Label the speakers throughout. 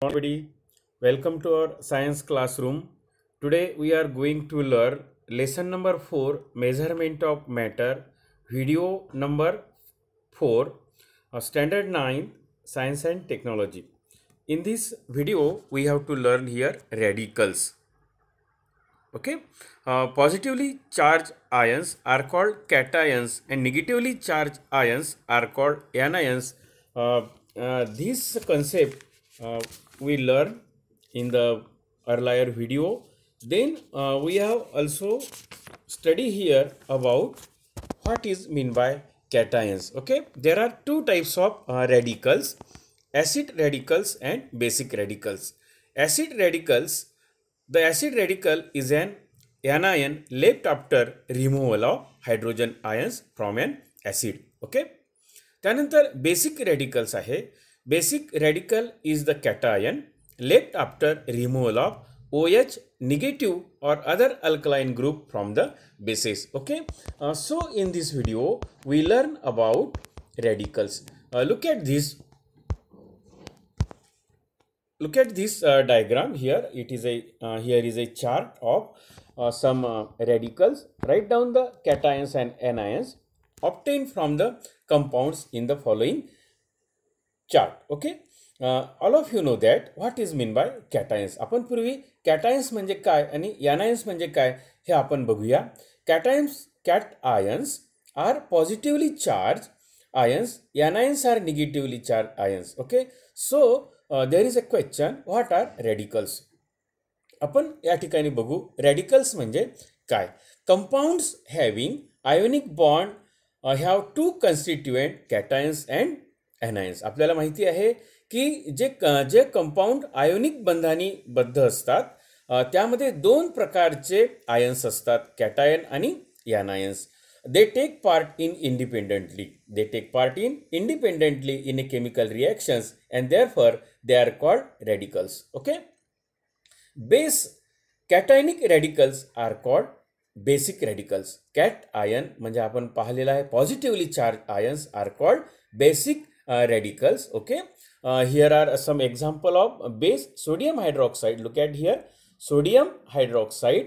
Speaker 1: Everybody, welcome to our science classroom. Today we are going to learn lesson number 4, measurement of matter, video number 4, standard 9, science and technology. In this video we have to learn here radicals. Okay, positively charged ions are called cations and negatively charged ions are called anions. This concept we learn in the earlier video. Then we have also study here about what is mean by cations. Okay, there are two types of radicals: acid radicals and basic radicals. Acid radicals, the acid radical is an anion left after removal of hydrogen ions from an acid. Okay. त्यानंतर basic radicals आहे. Basic radical is the cation left after removal of OH negative or other alkaline group from the bases. Okay. So in this video we learn about radicals. Look at this. Look at this diagram here. It is a here is a chart of some radicals. Write down the cations and anions obtained from the compounds in the following chart. Okay. All of you know that what is mean by cations. आपण पूर्वी cations म्हणजे काय आणि anions म्हणजे काय हे आपण बघूया. Cations are positively charged ions. Anions are negatively charged ions. Okay. So there is a question, what are radicals? आपण या ठिकाणी बघू radicals म्हणजे काय. Compounds having ionic bond have two constituent cations and anions. आपल्याला माहिती आहे की जे कंपाऊंड आयोनिक बंधानी बद्ध असतात त्यामध्ये दोन प्रकारचे आयन्स असतात, कॅटायन आणि ॲनायन्स. they take part independently in a chemical reactions and therefore they are called radicals. Okay. Cationic radicals are called basic radicals. Cation म्हणजे आपण पाहिलेला आहे positively charge ions are called basic radicals. Okay. Here are some example of base sodium hydroxide. Look at here, sodium hydroxide.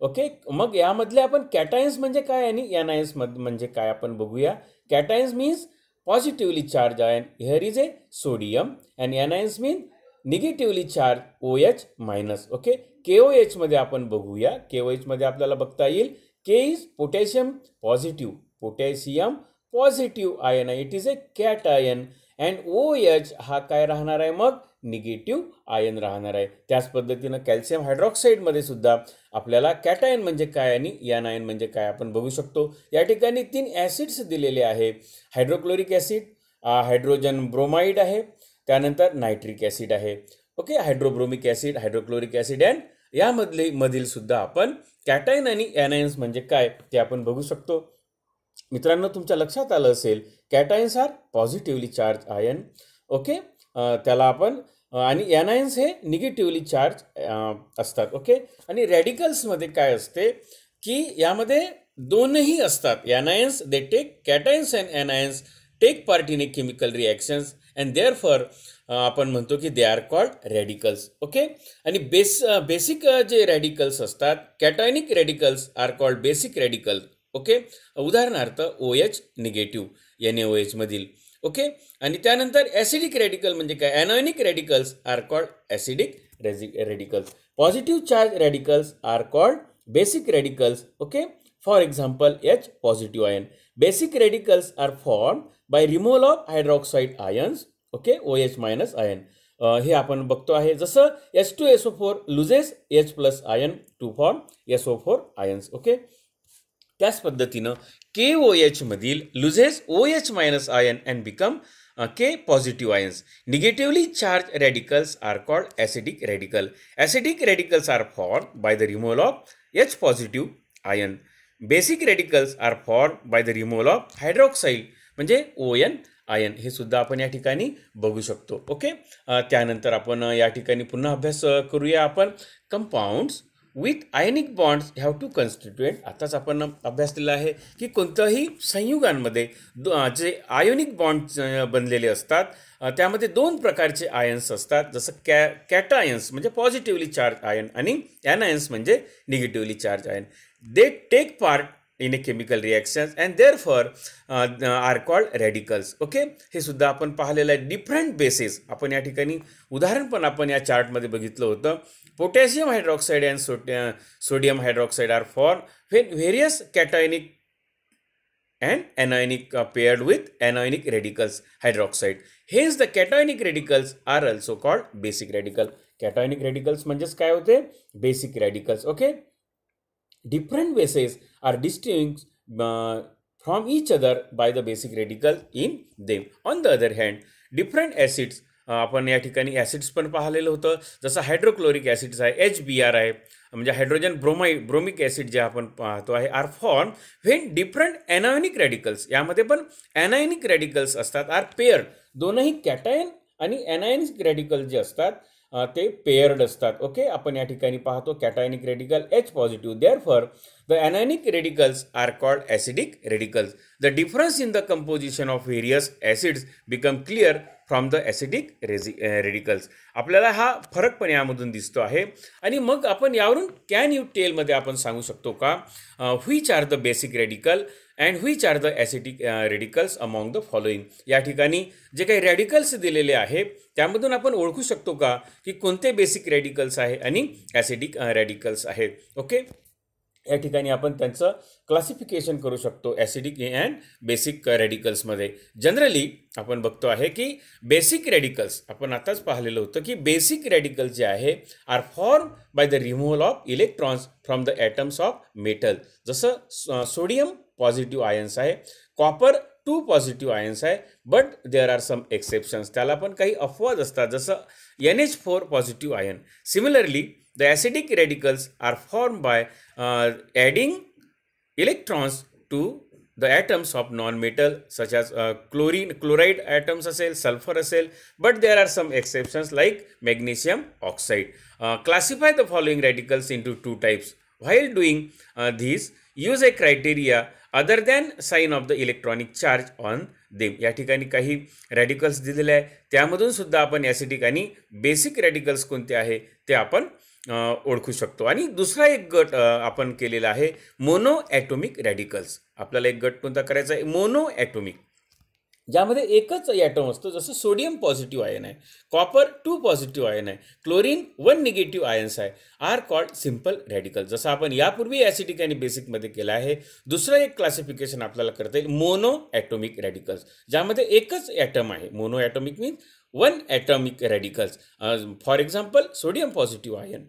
Speaker 1: Okay. मग यामधले आपण कॅटायन्स म्हणजे काय आणि ॲनायन्स म्हणजे काय आपण बघूया. Cations means positively charge ion. Here is a sodium and anions mean negatively charge OH minus. Okay. KOH मध्ये आपण बघूया. KOH मध्ये आपल्याला बघता येईल K is potassium positive, potassium positive ion आहे. It is a cation and OH हा काय राहणार आहे मग निगेटिव्ह आयन राहणार आहे. त्याच पद्धतीनं कॅल्शियम हायड्रॉक्साईडमध्ये सुद्धा आपल्याला कॅटायन म्हणजे काय आणि ॲनायन म्हणजे काय आपण बघू शकतो. या ठिकाणी 3 ॲसिड्स दिलेले आहे. हायड्रोक्लोरिक ॲसिड, हायड्रोजन ब्रोमाइड आहे, त्यानंतर नायट्रिक ॲसिड आहे. Okay. Hydrobromic acid, hydrochloric acid and यामधील सुद्धा आपण कॅटायन आणि ॲनायन्स म्हणजे काय ते आपण बघू शकतो. मित्रांनो, तुमच्या लक्षात आलं असेल cations are positively charge ion. Okay. त्याला आपण आणि ॲनायन्स हे निगेटिव्हली चार्ज असतात. ओके. आणि रॅडिकल्समध्ये काय असते की यामध्ये दोनही असतात. Anions they take cations and anions take part in a chemical reactions and therefore आपण म्हणतो की they are called radicals. Okay. आणि बेसिक जे रॅडिकल्स असतात, cationic radicals are called basic radical. Okay. उदाहरणार्थ OH निगेटिव्ह NaOH मधील. Okay. आणि त्यानंतर ॲसिडिक रॅडिकल म्हणजे काय, anionic radicals are called acidic radicals. Positive charge radicals are called basic radicals. Okay. For example H positive ion. Basic radicals are form by removal of hydroxide ions. Okay. OH minus ion हे आपण बघतो आहे. जसं H2SO4 loses H plus ion to form SO4 ions. Okay. त्याच पद्धतीनं KOH मधील loses OH minus ion and become K positive ions. Negatively charge radicals are called acidic radical. Acidic radicals are form by the removal of H positive ion. Basic radicals are form by the removal of hydroxide म्हणजे ON ion. हे सुद्धा आपण या ठिकाणी बघू शकतो. Okay. त्यानंतर आपण या ठिकाणी पुन्हा अभ्यास करूया आपण. Compounds with ionic bonds have two constituent. आताच आपण अभ्यासलेला आहे की कोणत्याही संयुगांमध्ये जे आयोनिक बॉन्ड बनलेले असतात त्यामध्ये दोन प्रकारचे आयन्स असतात, जसं कॅटायन्स म्हणजे पॉझिटिव्हली चार्ज आयन आणि एनायन्स म्हणजे negatively charge ion. They take part in a chemical reactions and therefore are called radicals. Okay, हे सुद्धा आपण पाहिलेलं आहे. डिफरंट बेसेस आपण या ठिकाणी उदाहरण पण आपण या चार्टमध्ये बघितलं होतं. Potassium hydroxide and sodium hydroxide are form when various cationic and anionic paired with anionic radicals hydroxide. Hence the cationic radicals are also called basic radical. Cationic radicals म्हणजेच काय होते? Basic radicals. Okay. Different bases are distinct from each other by the basic radical in them. On the other hand, different acids आपण या ठिकाणी acids पण पाहिलेलं होतं, जसं हायड्रोक्लोरिक ॲसिड्स आहे, HBr आहे, म्हणजे हायड्रोजन ब्रोमिक ॲसिड जे आपण पाहतो आहे, are form when different anionic radicals. यामध्ये पण ॲनायनिक रॅडिकल्स असतात, आर पेअर्ड. दोनही कॅटायन आणि ॲनायनिक रॅडिकल जे असतात ते पेअर्ड असतात. ओके, आपण या ठिकाणी पाहतो cationic radical H positive. Therefore the anionic radicals are called acidic radicals. The difference in the composition of various acids become clear from the acidic radicals. आपल्याला हा फरक पण यामधून दिसतो आहे. आणि मग आपण यावरून कॅन यू टेलमध्ये आपण सांगू शकतो का which are the basic radical and which are the acidic radicals among the following. या ठिकाणी जे काही रॅडिकल्स दिलेले आहे त्यामधून आपण ओळखू शकतो का की कोणते बेसिक रॅडिकल्स आहे आणि ॲसिडिक रॅडिकल्स आहेत. ओके, या ठिकाणी आपण त्यांचं क्लासिफिकेशन करू शकतो ॲसिडिक अँड बेसिक रॅडिकल्समध्ये. जनरली आपण बघतो आहे की बेसिक रॅडिकल्स आपण आताच पाहिलेलं होतं की बेसिक रॅडिकल्स जे आहे are form by the removal of electrons from the atoms of metal. जसं सोडियम पॉझिटिव्ह आयन्स आहे, कॉपर 2 पॉझिटिव्ह आयन्स आहे, but there are some exceptions. त्याला पण काही अपवाद असतात, जसं NH4 positive ion. Similarly the acidic radicals are formed by adding electrons to the atoms of non-metal such as chloride atoms असेल, sulfur असेल, but there are some exceptions like magnesium oxide. Classify the following radicals into two types. While doing these, use a criteria other than sign of the electronic charge on them. या ठिकाणी काही radicals दिलेले आहे, त्यामधून सुद्धा आपण acidic आणि basic radicals कोणते आहे ते आपण ओळखू शकतो. आणि दुसरा एक गट आपण केलेला आहे मोनो ॲटोमिक रॅडिकल्स. आपल्याला एक गट कोणता करायचा आहे? मोनो ॲटोमिक, ज्यामध्ये एकच ॲटम असतो. जसं सोडियम पॉझिटिव्ह आयन आहे, कॉपर 2 पॉझिटिव्ह आयन आहे, क्लोरीन 1 निगेटिव्ह आयन्स आहे, आर कॉल्ड सिम्पल रॅडिकल. जसं आपण यापूर्वी ॲसिडिक आणि बेसिकमध्ये केलं आहे. दुसरं एक क्लासिफिकेशन आपल्याला करता येईल मोनो ॲटोमिक रॅडिकल्स, ज्यामध्ये एकच ॲटम आहे. Monoatomic means 1 atomic radicals. For example sodium positive ion,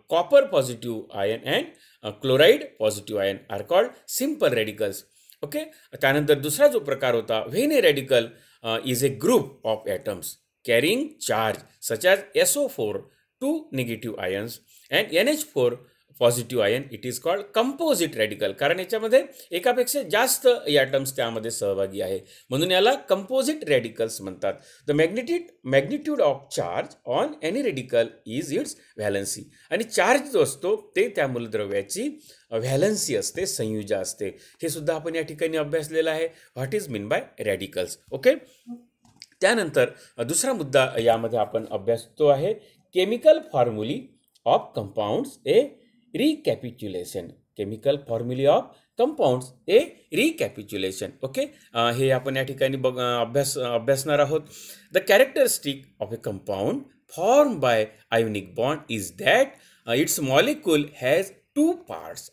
Speaker 1: copper positive ion and chloride positive ion are called simple radicals. Okay, त्यानंतर दुसरा जो प्रकार होता when a radical is a group of atoms carrying charge such as SO4 2 negative ions and NH4 positive ion, it is called composite radical. कारण याच्यामध्ये एकापेक्षा जास्त atoms त्यामध्ये सहभागी आहे, म्हणून याला कंपोजिट रॅडिकल्स म्हणतात. The magnitude of charge on any radical is it's valency. आणि चार्ज जो असतो ते त्या मूलद्रव्याची व्हॅलन्सी असते, संयुजा असते. हे सुद्धा आपण या ठिकाणी अभ्यासलेलं आहे. What is mean by radicals. Okay, त्यानंतर दुसरा मुद्दा यामध्ये आपण अभ्यासतो आहे chemical formulae of compounds a recapitulation. Chemical formulae of compounds a recapitulation. Okay, हे आपण या ठिकाणी अभ्यासणार आहोत. The characteristic of a compound form by ionic bond is that its molecule has 2 parts.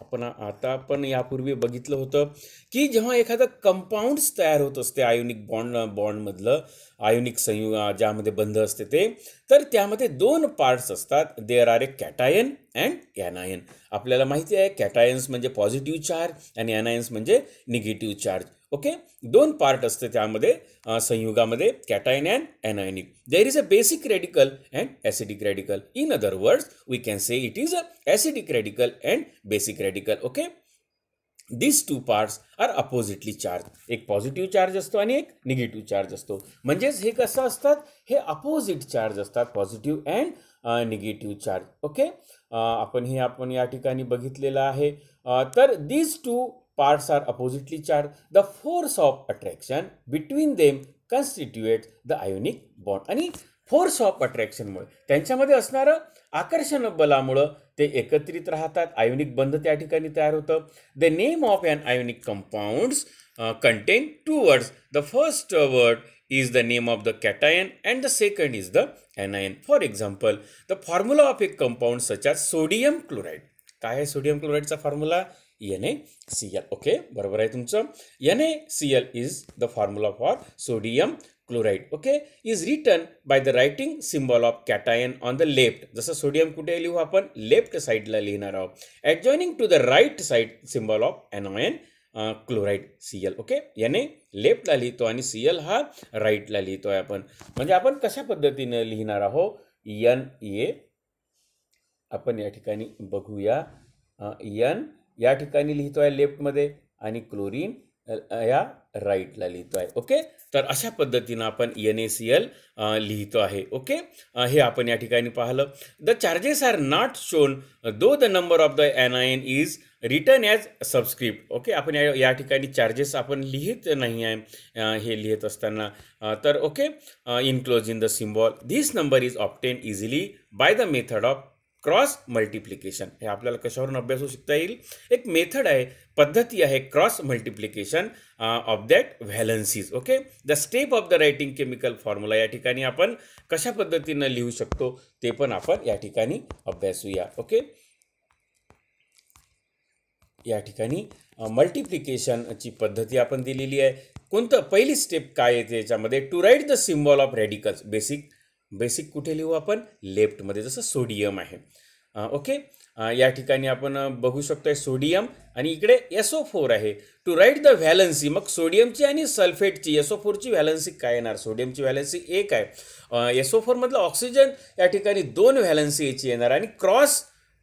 Speaker 1: आपण यापूर्वी बघितलं होतं की जेव्हा एखादं कंपाऊंड्स तयार होत असते आयोनिक बॉन्डमधलं, आयोनिक संयुग ज्यामध्ये बंध असते ते, तर त्यामध्ये 2 पार्ट्स असतात. There are a cation and anion. आपल्याला माहिती आहे कॅटायन्स म्हणजे पॉझिटिव्ह चार्ज आणि ॲनायन्स म्हणजे निगेटिव्ह चार्ज. ओके, 2 पार्ट असते त्यामध्ये संयुगामध्ये, cation and anionic. There is a basic radical and acidic radical. In other words we can say it is a acidic radical and basic radical. Okay, this two parts are oppositely charge. एक positive charge असतो आणि एक negative charge असतो. म्हणजेच हे कसं असतात, हे अपोजिट चार्ज असतात, positive and negative charge. Okay, आपण या ठिकाणी बघितलेलं आहे. तर दिस to parts are oppositely charged. The force of attraction between them constitutes the ionic bond. आणि फोर्स ऑफ अट्रॅक्शनमुळे त्यांच्यामध्ये असणारं आकर्षण बलामुळं ते एकत्रित राहतात, आयोनिक बंध त्या ठिकाणी तयार होतं. The name of an ionic compounds contain two words. The first word is the name of the cation and the second is the anion. For example, the formula of a compound such as sodium chloride. काय आहे sodium क्लोराईडचा formula? NaCl. Okay, बरोबर आहे तुमचं. NaCl is the formula for sodium chloride. Okay, is written by the writing symbol of cation on the left. जसं sodium कुठे लिहू आपण? Left साईडला लिहिणार आहोत. Adjoining to the right side symbol of anion chloride Cl. Okay, Na लेफ्टला लिहितो आणि Cl हा राईटला लिहितोय आपण. म्हणजे आपण कशा पद्धतीने लिहिणार आहोत? Na आपण या ठिकाणी बघूया. N या ठिकाणी लिहितोय लेफ्टमध्ये आणि क्लोरीन या राईटला लिहितोय. ओके, तर अशा पद्धतीनं आपण NaCl लिहितो आहे. ओके, हे आपण या ठिकाणी पाहिलं. The charges are not shown though the number of the anion is written as subscript. Okay, आपण या ठिकाणी चार्जेस आपण लिहित नाही आहे हे लिहित असताना. तर okay, enclose in the symbol. This number is obtain easily by the method of cross multiplication. हे आपल्याला कशावरून अभ्यासू शिकता येईल? एक मेथड आहे, पद्धती आहे cross multiplication of that valencies. Okay, the step of the writing chemical formula या ठिकाणी आपण कशा पद्धतीनं लिहू शकतो ते पण आपण या ठिकाणी अभ्यासूया. ओके, या ठिकाणी मल्टिप्लिकेशनची पद्धती आपण दिलेली आहे. कोणतं पहिली स्टेप काय येते याच्यामध्ये? To write the symbol of radicals. Basic कुठे लिहू आपण? लेफ्टमध्ये, जसं सोडियम आहे. ओके, या ठिकाणी आपण बघू शकतोय सोडियम आणि इकडे SO4 आहे. टू राईट द व्हॅलन्सी, मग सोडियमची आणि सल्फेटची SO4ची व्हॅलन्सी काय येणार? सोडियमची व्हॅलन्सी 1 आहे. SO4 मधलं ऑक्सिजन या ठिकाणी 2 व्हॅलन्सी याची येणार आणि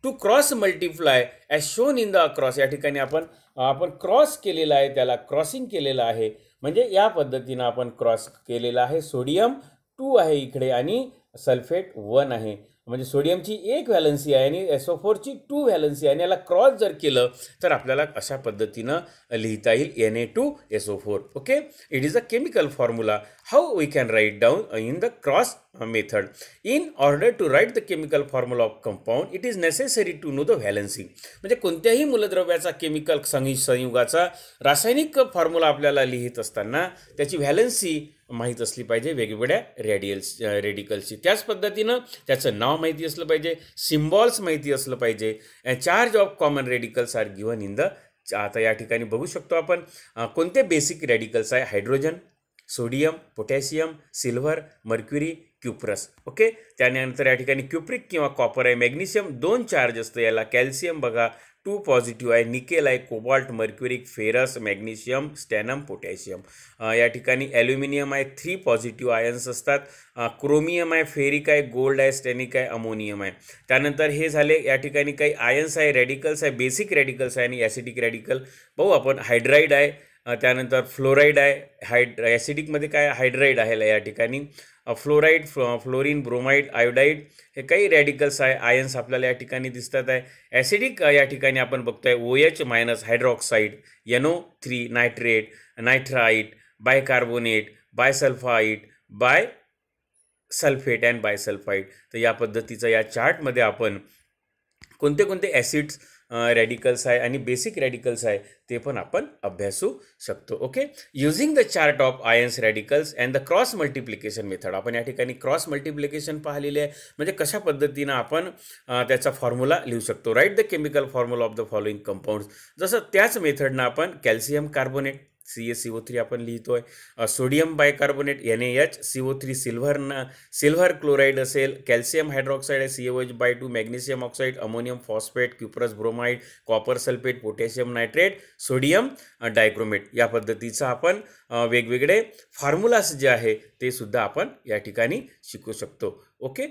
Speaker 1: to cross multiply as shown in the across. या ठिकाणी आपण क्रॉस केलेला आहे, त्याला क्रॉसिंग केलेलं आहे. म्हणजे या पद्धतीनं आपण क्रॉस केलेला आहे. सोडियम 2 आहे इकडे आणि सल्फेट 1 आहे. म्हणजे सोडियमची 1 व्हॅलन्सी आहे आणि SO4ची 2 व्हॅलन्सी आहे आणि याला क्रॉस जर केलं तर आपल्याला अशा पद्धतीनं लिहिता येईल Na2SO4. Okay, it is a chemical formula. How we can write down in the cross method. In order to write the chemical formula of compound it is necessary to know the valency. म्हणजे कोणत्याही मूलद्रव्याचा chemical संयुगाचा रासायनिक formula आपल्याला लिहित असताना त्याची valency माहीत असली पाहिजे वेगवेगळ्या रेडिकल्सची. त्याच पद्धतीनं त्याचं नाव माहिती असलं पाहिजे, सिम्बॉल्स माहिती असलं पाहिजे. Charge of common radicals are given in the. आता या ठिकाणी बघू शकतो आपण कोणते बेसिक रेडिकल्स आहे? Hydrogen, sodium, potassium, silver, mercury, cuprous. Okay, त्यानंतर या ठिकाणी क्युप्रिक किंवा कॉपर आहे. मॅग्नेशियम 2 चार्ज असतं याला. कॅल्शियम बघा 2 पॉझिटिव्ह आहे. निकेल आहे, cobalt, mercuric, ferrous, magnesium, stannum, potassium. या ठिकाणी ॲल्युमिनियम आहे, 3 पॉझिटिव्ह आयन्स असतात. क्रोमियम आहे, फेरिक आहे, गोल्ड आहे, स्टॅनिक आहे, अमोनियम आहे. त्यानंतर हे झाले या ठिकाणी काही आयन्स आहे, रेडिकल्स आहे, बेसिक रेडिकल्स आहे आणि ॲसिडिक रेडिकल पाहू आपण. हायड्राईड आहे, त्यानंतर फ्लोराईड आहे. ॲसिडिकमध्ये काय? हायड्राईड आहे या ठिकाणी. फ्लोराईड, फ्लोरीन, ब्रोमाइड, आयोडाईड हे काही रॅडिकल्स आहे, आयन्स आपल्याला या ठिकाणी दिसतात आहे. ॲसिडिक या ठिकाणी आपण बघतोय OH- hydroxide, NO3 nitrate, nitrite, bicarbonate, bisulphide, bisulphate and bisulphide. तर या पद्धतीचं या चार्टमध्ये आपण कोणते कोणते ॲसिड्स रॅडिकल्स आहे आणि बेसिक रॅडिकल्स आहे ते पण आपण अभ्यासू शकतो. Okay, using the chart of ions radicals and the cross multiplication method. आपण या ठिकाणी क्रॉस मल्टिप्लिकेशन पाहिलेले आहे. म्हणजे कशा पद्धतीनं आपण त्याचा फॉर्म्युला लिहू शकतो. Write the chemical formula of the following compounds. जसं त्याच मेथडनं आपण कॅल्शियम कार्बोनेट CaCO3 आपण लिहितोय. Sodium bicarbonate NaHCO3, silver chloride असेल, कॅल्शियम हायड्रॉक्साईड आहे CaOH/2, magnesium oxide, ammonium phosphate, cuprous bromide, copper sulphate, potassium nitrate, sodium dichromate. या पद्धतीचं आपण वेगवेगळे फॉर्म्युलास जे आहे ते सुद्धा आपण या ठिकाणी शिकू शकतो. ओके.